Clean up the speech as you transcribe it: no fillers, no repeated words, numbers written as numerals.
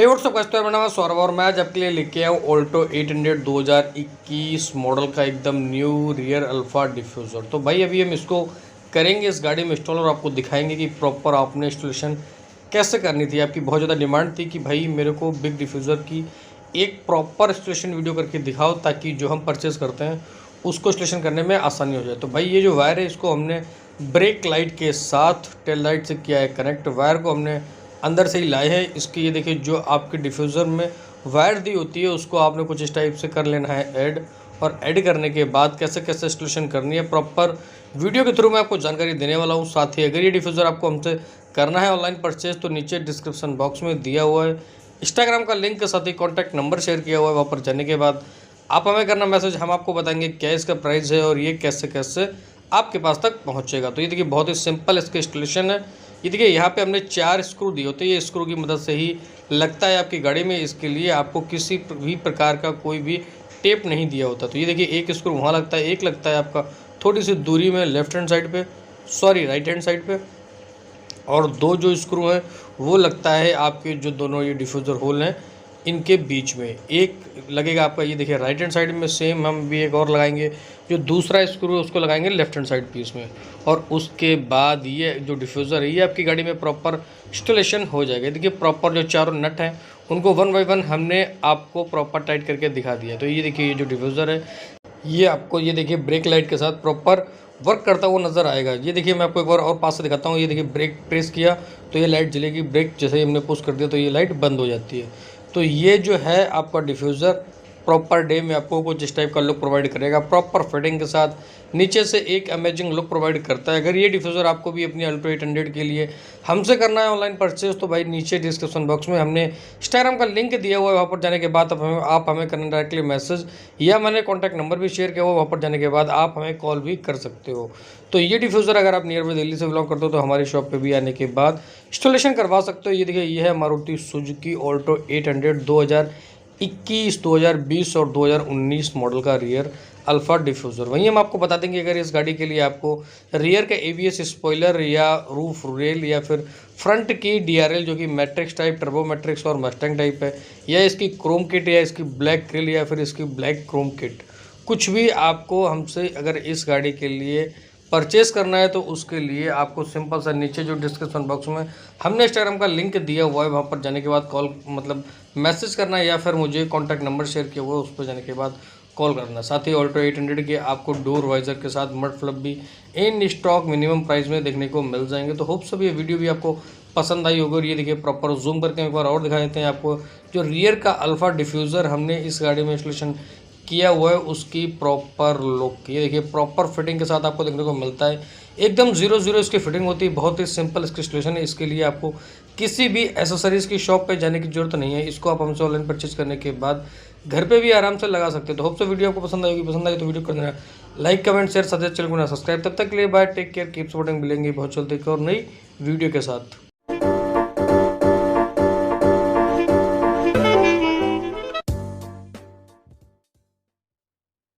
हे WhatsApp guys, मेरा नाम है सौरभ और मैं आज आपके लिए लेके आया हूँ ऑल्टो 800 2021 मॉडल का एकदम न्यू रियर अल्फा डिफ्यूज़र। तो भाई अभी हम इसको करेंगे इस गाड़ी में इंस्टॉल और आपको दिखाएंगे कि प्रॉपर आपने इंस्टॉलेशन कैसे करनी थी। आपकी बहुत ज़्यादा डिमांड थी कि भाई मेरे को बिग डिफ्यूज़र की एक प्रॉपर इंस्टॉलेशन वीडियो करके दिखाओ ताकि जो हम परचेज़ करते हैं उसको इंस्टॉलेशन करने में आसानी हो जाए। तो भाई ये जो वायर है इसको हमने ब्रेक लाइट के साथ टेल लाइट से किया है कनेक्ट। वायर को हमने अंदर से ही लाए हैं इसके। ये देखिए जो आपके डिफ्यूज़र में वायर दी होती है उसको आपने कुछ इस टाइप से कर लेना है ऐड, और ऐड करने के बाद कैसे कैसे इंस्टॉलेशन करनी है प्रॉपर वीडियो के थ्रू मैं आपको जानकारी देने वाला हूँ। साथ ही अगर ये डिफ्यूज़र आपको हमसे करना है ऑनलाइन परचेज तो नीचे डिस्क्रिप्शन बॉक्स में दिया हुआ है इंस्टाग्राम का लिंक के साथ ही कॉन्टैक्ट नंबर शेयर किया हुआ है। वहाँ पर जाने के बाद आप हमें करना मैसेज, हम आपको बताएंगे क्या इसका प्राइस है और ये कैसे कैसे आपके पास तक पहुँचेगा। तो ये देखिए बहुत ही सिंपल इसका इंस्टॉलेशन है। ये देखिए यहाँ पे हमने 4 स्क्रू दिए होते हैं, ये स्क्रू की मदद से ही लगता है आपकी गाड़ी में। इसके लिए आपको किसी भी प्रकार का कोई भी टेप नहीं दिया होता। तो ये देखिए एक स्क्रू वहाँ लगता है, एक लगता है आपका थोड़ी सी दूरी में लेफ्ट हैंड साइड पे, सॉरी राइट हैंड साइड पे, और 2 जो स्क्रू हैं वो लगता है आपके जो दोनों ये डिफ्यूज़र होल हैं इनके बीच में। एक लगेगा आपका ये देखिए राइट हैंड साइड में, सेम हम भी एक और लगाएंगे। जो दूसरा स्क्रू है उसको लगाएंगे लेफ्ट हैंड साइड पीस में, और उसके बाद ये जो डिफ्यूज़र है ये आपकी गाड़ी में प्रॉपर इंस्टॉलेशन हो जाएगा। देखिए प्रॉपर जो चारों नट हैं उनको 1 बाय 1 हमने आपको प्रॉपर टाइट करके दिखा दिया। तो ये देखिए ये जो डिफ्यूज़र है ये आपको ये देखिए ब्रेक लाइट के साथ प्रॉपर वर्क करता हुआ नज़र आएगा। ये देखिए मैं आपको एक बार और पास से दिखाता हूँ। ये देखिए ब्रेक प्रेस किया तो ये लाइट जलेगी, ब्रेक जैसे ही हमने पुश कर दिया तो ये लाइट बंद हो जाती है। तो ये जो है आपका डिफ्यूज़र प्रॉपर डे में आपको कुछ इस टाइप का लुक प्रोवाइड करेगा, प्रॉपर फिटिंग के साथ नीचे से एक अमेजिंग लुक प्रोवाइड करता है। अगर ये डिफ्यूज़र आपको भी अपनी अल्टो 800 के लिए हमसे करना है ऑनलाइन परचेज तो भाई नीचे डिस्क्रिप्शन बॉक्स में हमने इंस्टाग्राम का लिंक दिया हुआ है। वहाँ पर जाने के बाद आप हमें करना डायरेक्टली मैसेज, या मैंने कॉन्टैक्ट नंबर भी शेयर किया हुआ, वहाँ पर जाने के बाद आप हमें कॉल भी कर सकते हो। तो ये डिफ्यूज़र अगर आप नियर बाई दिल्ली से बिलोंग करते हो तो हमारी शॉप पे भी आने के बाद इंस्टॉलेशन करवा सकते हो। ये देखिए ये है मारुति सुजुकी ऑल्टो 800 2021, 2020 और 2019 मॉडल का रियर अल्फा डिफ्यूज़र। वहीं हम आपको बता देंगे अगर इस गाड़ी के लिए आपको रियर का एबीएस स्पॉइलर या रूफ रेल या फिर फ्रंट की डीआरएल जो कि मैट्रिक्स टाइप, टर्बो मैट्रिक्स और मस्टैंग टाइप है, या इसकी क्रोम किट या इसकी ब्लैक ग्रिल या फिर इसकी ब्लैक क्रोम किट, कुछ भी आपको हमसे अगर इस गाड़ी के लिए परचेस करना है तो उसके लिए आपको सिंपल सा नीचे जो डिस्क्रिप्शन बॉक्स में हमने इंस्टाग्राम का लिंक दिया हुआ है वहाँ पर जाने के बाद कॉल मैसेज करना है, या फिर मुझे कॉन्टैक्ट नंबर शेयर किया हुआ है उस पर जाने के बाद कॉल करना। साथ ही ऑल्टो 800 के आपको डोर वाइजर के साथ मड फ्लप भी इन स्टॉक मिनिमम प्राइस में देखने को मिल जाएंगे। तो होप सब ये वीडियो भी आपको पसंद आई होगी। और ये देखिए प्रॉपर जूम करके एक बार और दिखा देते हैं आपको जो रियर का अल्फा डिफ्यूज़र हमने इस गाड़ी में इंस्टॉलेशन किया हुआ है उसकी प्रॉपर लुक। ये देखिए प्रॉपर फिटिंग के साथ आपको देखने को मिलता है, एकदम 0-0 इसकी फिटिंग होती है। बहुत ही सिंपल इसकी इंस्टॉलेशन है। इसके लिए आपको किसी भी एसेसरीज़ की शॉप पे जाने की जरूरत नहीं है। इसको आप हमसे ऑनलाइन परचेज करने के बाद घर पे भी आराम से लगा सकते हो। तो होप से वीडियो आपको पसंद आएगी। पसंद आई तो वीडियो कर देना लाइक, कमेंट, शेयर, साथ चैनल को ना सब्सक्राइब। तब तक के लिए bye, take care, keep supporting. मिलेंगे बहुत जल्द एक और नई वीडियो के साथ।